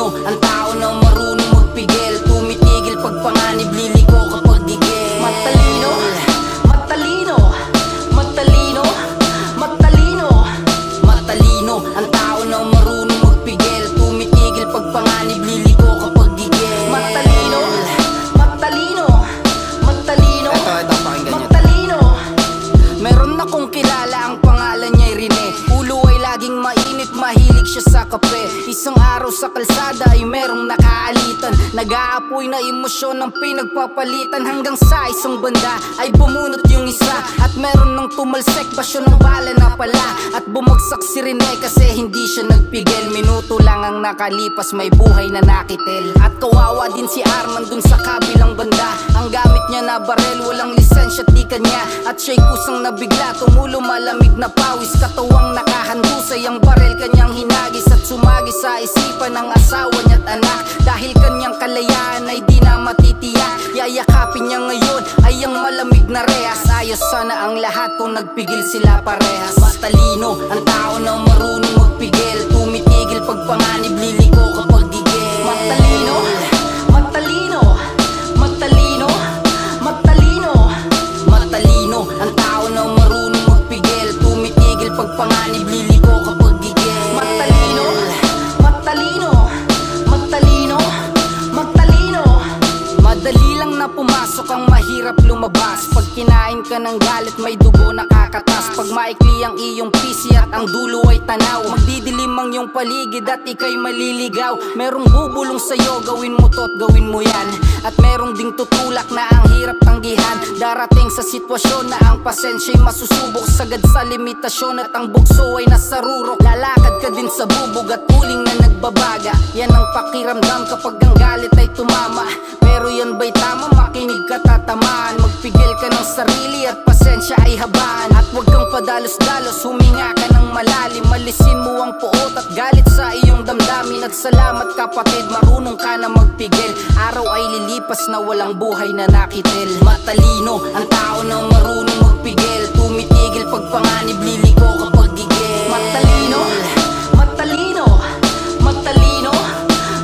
Matalino, ang tao na marunong magpigil, tumitigil pag panganib, liliko kapag gigil. Matalino, matalino, matalino, matalino, matalino, ang tao na marunong magpigil, tumitigil pag panganib, liliko kapag gigil. Matalino, matalino, matalino, matalino. Meron akong kilala, ang pangalan niya'y Rene. Ulo ay laging mainit, mahilig siya sa kape. Isang araw sa kalsada ay merong nakaalitan, nag-aapoy na emosyon ng pinagpapalitan. Hanggang sa isang banda ay bumunot yung isa, at meron ng tumalsek, basyo ng bala na pala. At bumagsak si Rene kasi hindi siya nagpigil. Minuto lang ang nakalipas, may buhay na nakitil. At kawawa din si Arman dun sa kabilang banda. Ang gamit niya na barel, walang lisensya at di kanya. At siya'y kusang nabigla, tumulo malamig na pawis. Katawang nakahandusay ang barel, kanyang hinagis at sumagi sa isipan ng asawa niya't anak. Dahil kanyang kalayaan ay di na matitiyak, yayakapin niya ngayon ay ang malamig na rehas. Ayos sana ang lahat kung nagpigil sila parehas. Matalino, ang tao na marunong magpigil, tumitigil pag panganib, liliko kapag gigil. Matalino, matalino, matalino, matalino, matalino, ang tao na marunong magpigil, tumitigil pag panganib, liliko kapag gigil. Matalino, matalino, matalino, matalino. Madali lang na pumasok, ang mahirap lumabas. Pag kinain ka ng galit, may dugo nakakatas. Pag maikli ang iyong pisi at ang dulo ay tanaw, magdidilim ang iyong paligid at ika'y maliligaw. Merong bubulong sa'yo, gawin mo to't gawin mo yan. At merong ding tutulak na ang hirap tanggihan. Darating sa sitwasyon na ang pasensya'y masusubok, sagad sa limitasyon at ang bugso ay nasa rurok. Lalakad ka din sa bubog at uling na nagbabaga. Yan ang pakiramdam kapag ang galit ay tumama. Pero yan ba'y tama? Makinig ka, tatamaan. Magpigil ka ng sarili at pasensya ay habaan. At huwag kang padalos-dalos, huminga ka ng malalim. Malisin mo ang puot at galit sa iyong damdamin. At salamat kapatid, marunong ka na magpigil. Araw ay lilipas na walang buhay na nakitil. Matalino, ang tao na marunong magpigil, tumitigil pag panganib, liliko kapag gigil. Matalino, matalino, matalino,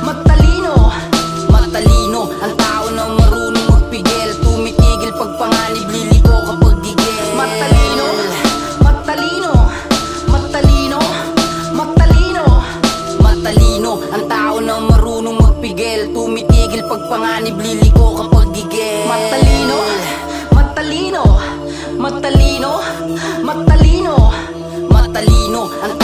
matalino, matalino, ang tao na marunong magpigil, tumitigil pag panganib, liliko kapag gigil. Matalino, matalino, matalino, matalino, matalino, ang tao na marunong magpigil, tumitigil pag panganib, liliko kapag gigil. Matalino, matalino, matalino, matalino, matalino, ang